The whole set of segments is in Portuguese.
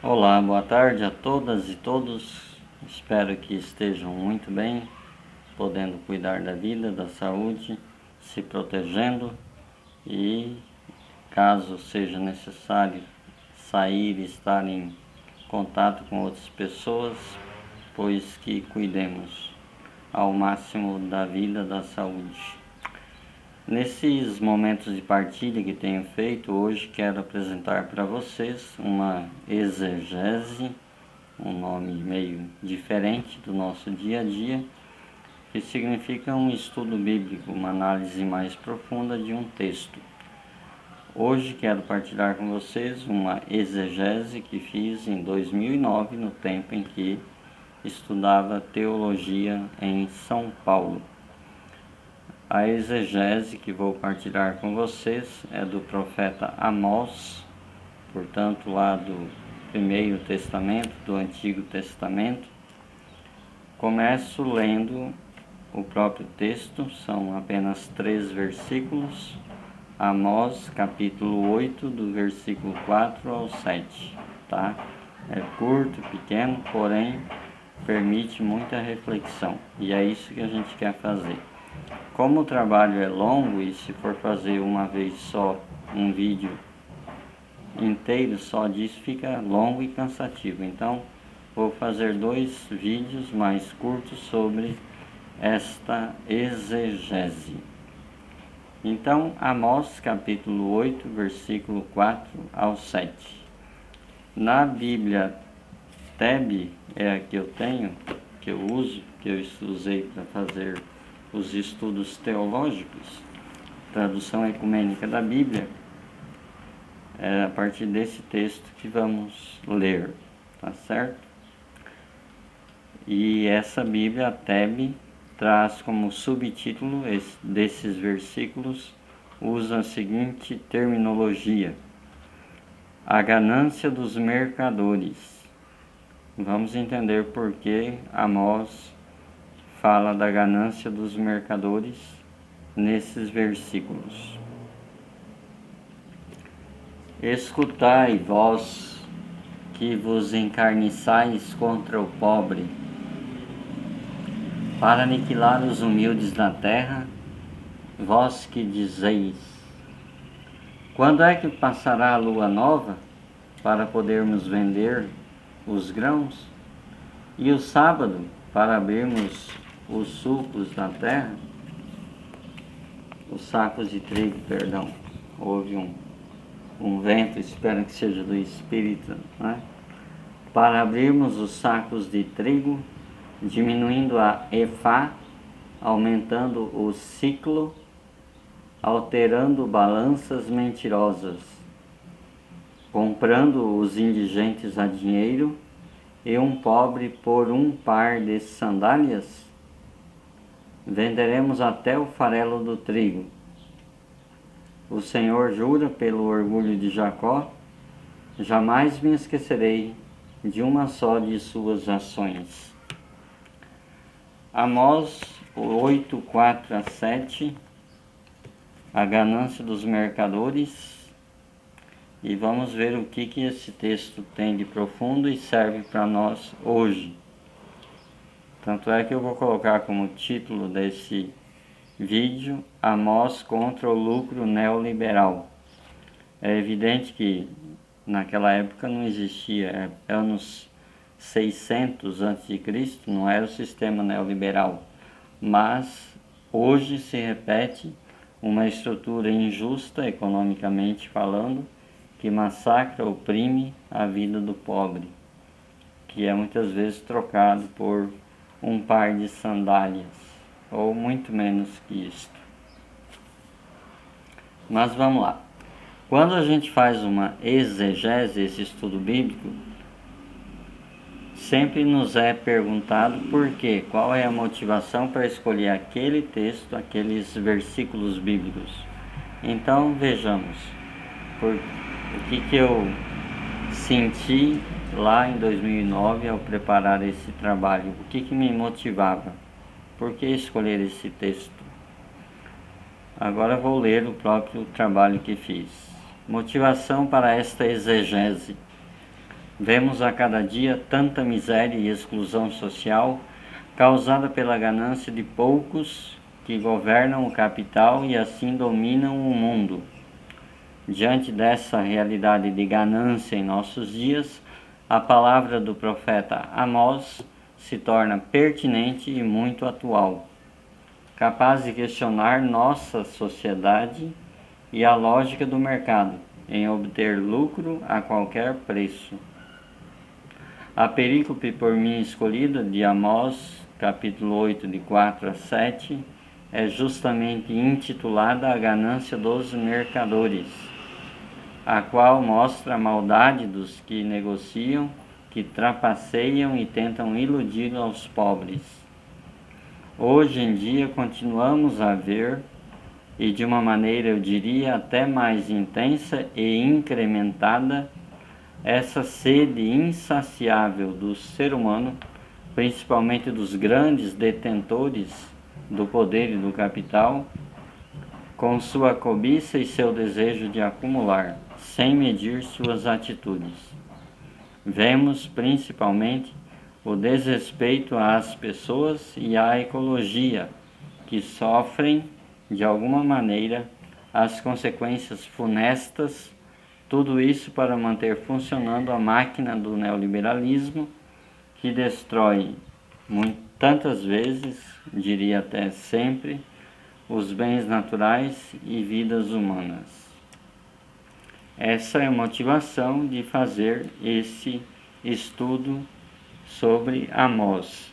Olá, boa tarde a todas e todos. Espero que estejam muito bem, podendo cuidar da vida, da saúde, se protegendo e, caso seja necessário sair e estar em contato com outras pessoas, pois que cuidemos ao máximo da vida, da saúde. Nesses momentos de partilha que tenho feito, hoje quero apresentar para vocês uma exegese, um nome meio diferente do nosso dia a dia, que significa um estudo bíblico, uma análise mais profunda de um texto. Hoje quero partilhar com vocês uma exegese que fiz em 2009, no tempo em que estudava teologia em São Paulo. A exegese que vou partilhar com vocês é do profeta Amós, portanto lá do Primeiro Testamento, do Antigo Testamento. Começo lendo o próprio texto, são apenas 3 versículos. Amós, capítulo 8, do versículo 4 ao 7, tá? É curto, pequeno, porém permite muita reflexão, e é isso que a gente quer fazer. Como o trabalho é longo e se for fazer uma vez só um vídeo inteiro só disso fica longo e cansativo. Então vou fazer 2 vídeos mais curtos sobre esta exegese. Então, Amós capítulo 8, versículo 4 ao 7. Na Bíblia TEB, é a que eu tenho, que eu uso, que eu usei para fazer os estudos teológicos, tradução ecumênica da Bíblia, é a partir desse texto que vamos ler, tá certo? E essa Bíblia, a TEB, traz como subtítulo desses versículos, usa a seguinte terminologia: a ganância dos mercadores. Vamos entender por que Amós fala da ganância dos mercadores nesses versículos. Escutai, vós que vos encarniçais contra o pobre, para aniquilar os humildes na terra, vós que dizeis: quando é que passará a lua nova, para podermos vender os grãos, e o sábado, para abrirmos os sulcos da terra, os sacos de trigo, perdão, houve um vento, espero que seja do Espírito, né? Para abrirmos os sacos de trigo, diminuindo a efá, aumentando o ciclo, alterando balanças mentirosas, comprando os indigentes a dinheiro e um pobre por um par de sandálias? Venderemos até o farelo do trigo. O Senhor jura pelo orgulho de Jacó: jamais me esquecerei de uma só de suas ações. Amós 8, 4 a 7, a ganância dos mercadores. E vamos ver o que esse texto tem de profundo e serve para nós hoje. Tanto é que eu vou colocar como título desse vídeo: Amós contra o lucro neoliberal. É evidente que naquela época não existia, anos 600 a.C., não era o sistema neoliberal, mas hoje se repete uma estrutura injusta, economicamente falando, que massacra, oprime a vida do pobre, que é muitas vezes trocado por um par de sandálias, ou muito menos que isto. Mas vamos lá. Quando a gente faz uma exegese, esse estudo bíblico, sempre nos é perguntado por quê, qual é a motivação para escolher aquele texto, aqueles versículos bíblicos. Então vejamos, o que eu senti lá em 2009 ao preparar esse trabalho, o que me motivava, por que escolher esse texto. Agora vou ler o próprio trabalho que fiz. Motivação para esta exegese. Vemos a cada dia tanta miséria e exclusão social causada pela ganância de poucos que governam o capital e assim dominam o mundo. Diante dessa realidade de ganância em nossos dias, a palavra do profeta Amós se torna pertinente e muito atual, capaz de questionar nossa sociedade e a lógica do mercado em obter lucro a qualquer preço. A perícope por mim escolhida de Amós, capítulo 8, de 4 a 7, é justamente intitulada A Ganância dos Mercadores, a qual mostra a maldade dos que negociam, que trapaceiam e tentam iludir aos pobres. Hoje em dia continuamos a ver, e de uma maneira eu diria até mais intensa e incrementada, essa sede insaciável do ser humano, principalmente dos grandes detentores do poder e do capital, com sua cobiça e seu desejo de acumular, sem medir suas atitudes. Vemos principalmente o desrespeito às pessoas e à ecologia, que sofrem, de alguma maneira, as consequências funestas. Tudo isso para manter funcionando a máquina do neoliberalismo, que destrói tantas vezes, diria até sempre, os bens naturais e vidas humanas. Essa é a motivação de fazer esse estudo sobre Amós.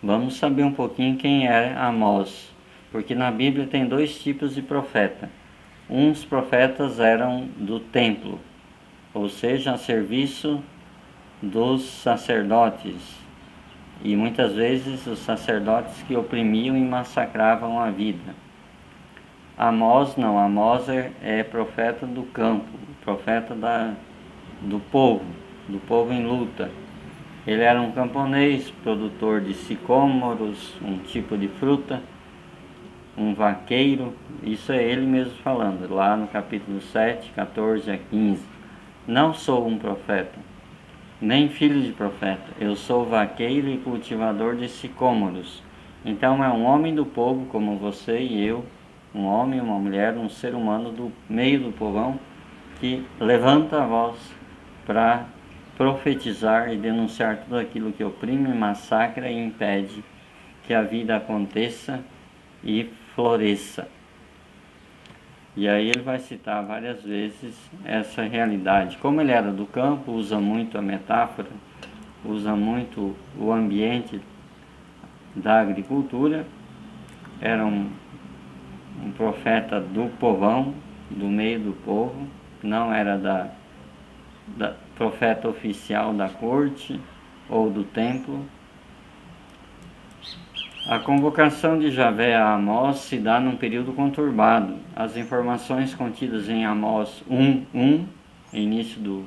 Vamos saber um pouquinho quem é Amós, porque na Bíblia tem dois tipos de profeta. Uns profetas eram do templo, ou seja, a serviço dos sacerdotes, e muitas vezes os sacerdotes que oprimiam e massacravam a vida. Amós não, Amós é profeta do campo, profeta do povo em luta. Ele era um camponês, produtor de sicômoros, um tipo de fruta, um vaqueiro. Isso é ele mesmo falando, lá no capítulo 7, 14 a 15. Não sou um profeta, nem filho de profeta, eu sou vaqueiro e cultivador de sicômoros. Então é um homem do povo como você e eu, um homem, uma mulher, um ser humano do meio do povão, que levanta a voz para profetizar e denunciar tudo aquilo que oprime, massacra e impede que a vida aconteça e floresça. E aí ele vai citar várias vezes essa realidade. Como ele era do campo, usa muito a metáfora, usa muito o ambiente da agricultura, era um profeta do povão, do meio do povo, não era da profeta oficial da corte ou do templo. A convocação de Javé a Amós se dá num período conturbado. As informações contidas em Amós 1:1, início do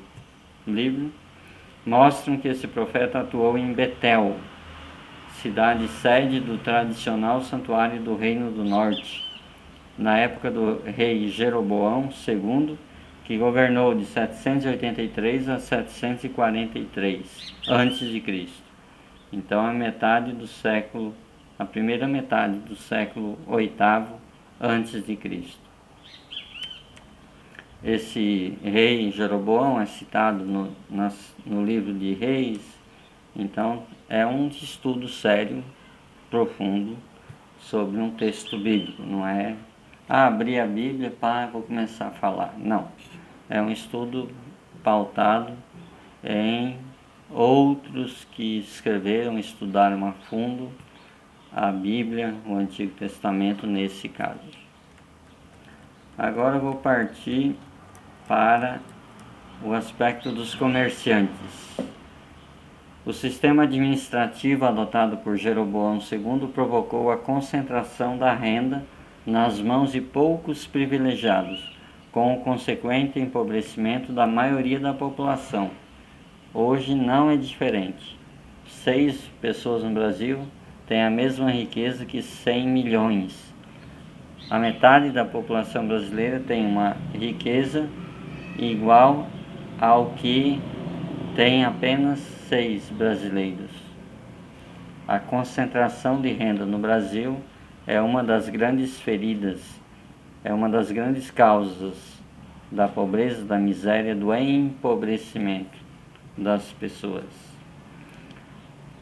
livro, mostram que esse profeta atuou em Betel, cidade sede do tradicional santuário do Reino do Norte, na época do rei Jeroboão II, que governou de 783 a 743 a.C. Então a primeira metade do século VIII a.C. Esse rei Jeroboão é citado no livro de Reis. Então é um estudo sério, profundo, sobre um texto bíblico. Não é abrir a Bíblia para vou começar a falar. Não, é um estudo pautado em outros que escreveram, estudaram a fundo a Bíblia, o Antigo Testamento nesse caso. Agora eu vou partir para o aspecto dos comerciantes. O sistema administrativo adotado por Jeroboão II provocou a concentração da renda nas mãos de poucos privilegiados, com o consequente empobrecimento da maioria da população. Hoje não é diferente. 6 pessoas no Brasil têm a mesma riqueza que 100 milhões. A metade da população brasileira tem uma riqueza igual ao que tem apenas 6 brasileiros. A concentração de renda no Brasil é uma das grandes feridas, é uma das grandes causas da pobreza, da miséria, do empobrecimento das pessoas.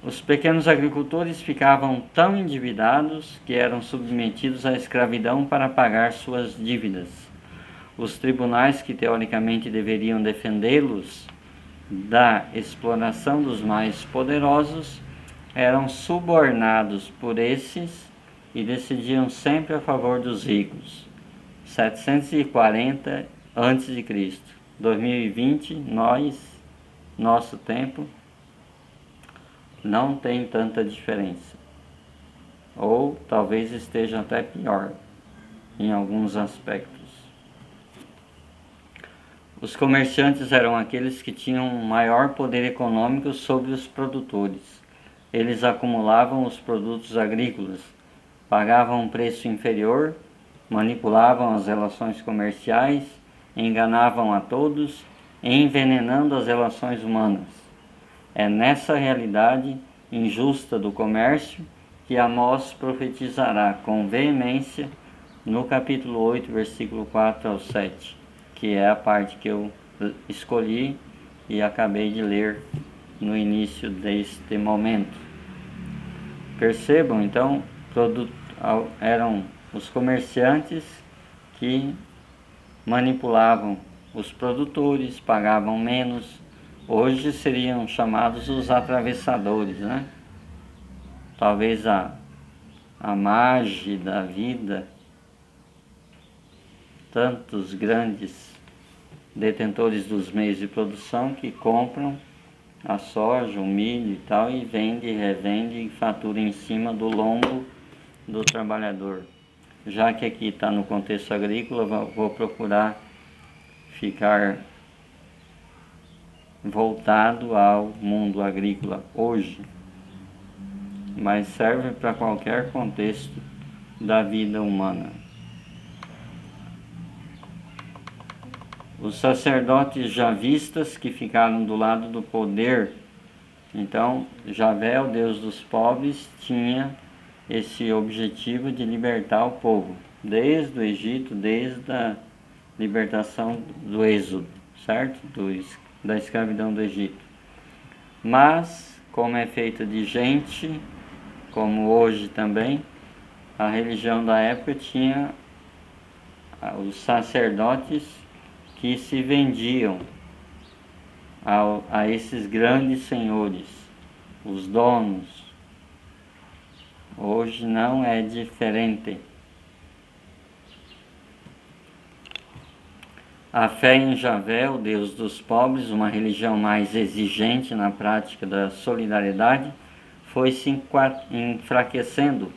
Os pequenos agricultores ficavam tão endividados que eram submetidos à escravidão para pagar suas dívidas. Os tribunais que teoricamente deveriam defendê-los da exploração dos mais poderosos eram subornados por esses e decidiam sempre a favor dos ricos. 740 a.C. 2020, nosso tempo, não tem tanta diferença. Ou talvez esteja até pior em alguns aspectos. Os comerciantes eram aqueles que tinham maior poder econômico sobre os produtores. Eles acumulavam os produtos agrícolas, pagavam um preço inferior, manipulavam as relações comerciais, enganavam a todos, envenenando as relações humanas. É nessa realidade injusta do comércio que Amós profetizará com veemência no capítulo 8, versículo 4 ao 7, que é a parte que eu escolhi e acabei de ler no início deste momento. Percebam, então, eram os comerciantes que manipulavam os produtores, pagavam menos. Hoje seriam chamados os atravessadores, né? Talvez a margem da vida, tantos grandes detentores dos meios de produção que compram a soja, o milho e tal, e vende, revende e fatura em cima do lombo do trabalhador. Já que aqui está no contexto agrícola, vou procurar ficar voltado ao mundo agrícola hoje, mas serve para qualquer contexto da vida humana. Os sacerdotes javistas que ficaram do lado do poder, então Javé, o Deus dos pobres, tinha esse objetivo de libertar o povo, desde o Egito, desde a libertação do Êxodo, certo? Da escravidão do Egito. Mas, como é feita de gente, como hoje também, a religião da época tinha os sacerdotes que se vendiam a esses grandes senhores, os donos. Hoje não é diferente. A fé em Javé, o Deus dos pobres, uma religião mais exigente na prática da solidariedade, foi se enfraquecendo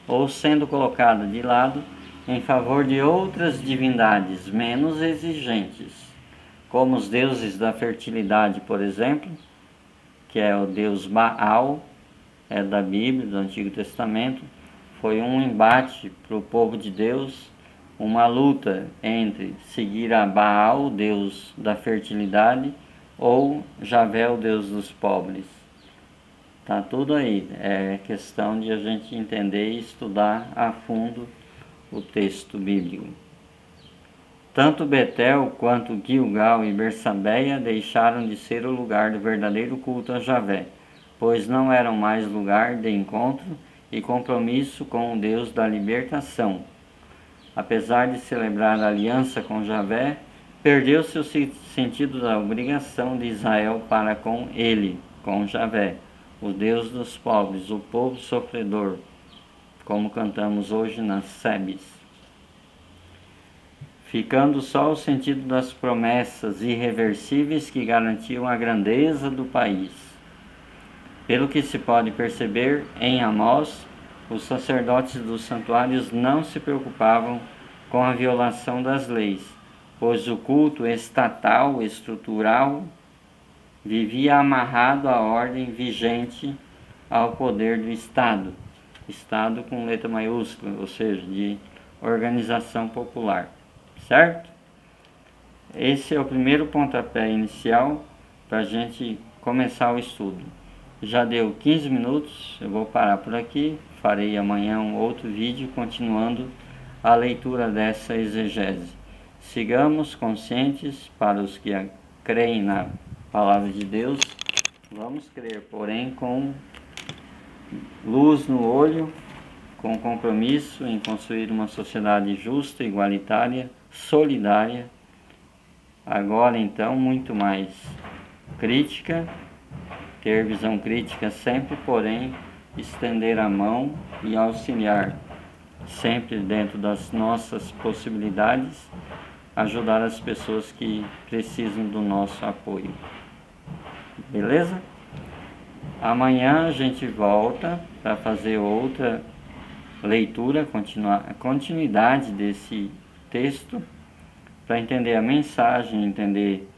ou sendo colocada de lado em favor de outras divindades menos exigentes, como os deuses da fertilidade, por exemplo, que é o deus Baal, é da Bíblia, do Antigo Testamento. Foi um embate para o povo de Deus, uma luta entre seguir a Baal, o deus da fertilidade, ou Javé, o deus dos pobres. Tá tudo aí, é questão de a gente entender e estudar a fundo o texto bíblico. Tanto Betel quanto Gilgal e Bersabeia deixaram de ser o lugar do verdadeiro culto a Javé, pois não eram mais lugar de encontro e compromisso com o Deus da libertação. Apesar de celebrar a aliança com Javé, perdeu-se o sentido da obrigação de Israel para com ele, com Javé, o Deus dos pobres, o povo sofredor, como cantamos hoje nas sebes. Ficando só o sentido das promessas irreversíveis que garantiam a grandeza do país. Pelo que se pode perceber, em Amós, os sacerdotes dos santuários não se preocupavam com a violação das leis, pois o culto estatal, estrutural, vivia amarrado à ordem vigente ao poder do Estado. Estado com letra maiúscula, ou seja, de organização popular, certo? Esse é o primeiro pontapé inicial para a gente começar o estudo. Já deu 15 minutos, eu vou parar por aqui, farei amanhã um outro vídeo continuando a leitura dessa exegese. Sigamos conscientes para os que creem na palavra de Deus. Vamos crer, porém, com luz no olho, com compromisso em construir uma sociedade justa, igualitária, solidária. Agora, então, muito mais crítica, ter visão crítica sempre, porém, estender a mão e auxiliar, sempre dentro das nossas possibilidades, ajudar as pessoas que precisam do nosso apoio. Beleza? Amanhã a gente volta para fazer outra leitura, a continuidade desse texto, para entender a mensagem, entender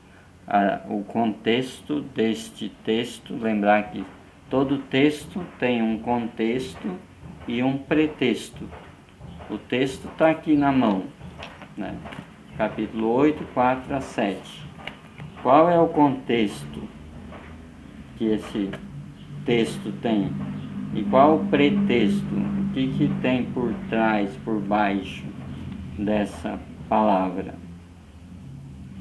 o contexto deste texto. Lembrar que todo texto tem um contexto e um pretexto. O texto está aqui na mão, né? Capítulo 8, 4 a 7. Qual é o contexto que esse texto tem? E qual o pretexto? O que tem por trás, por baixo dessa palavra?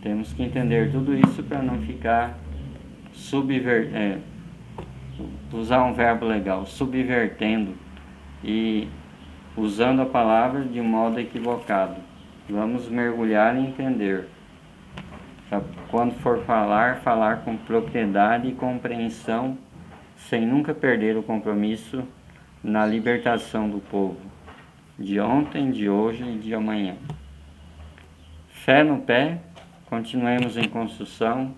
Temos que entender tudo isso para não ficar usar um verbo legal, subvertendo e usando a palavra de um modo equivocado. Vamos mergulhar e entender. Quando for falar com propriedade e compreensão, sem nunca perder o compromisso na libertação do povo, de ontem, de hoje e de amanhã. Fé no pé, continuemos em construção,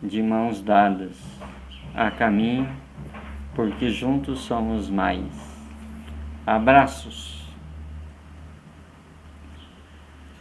de mãos dadas, a caminho, porque juntos somos mais. Abraços!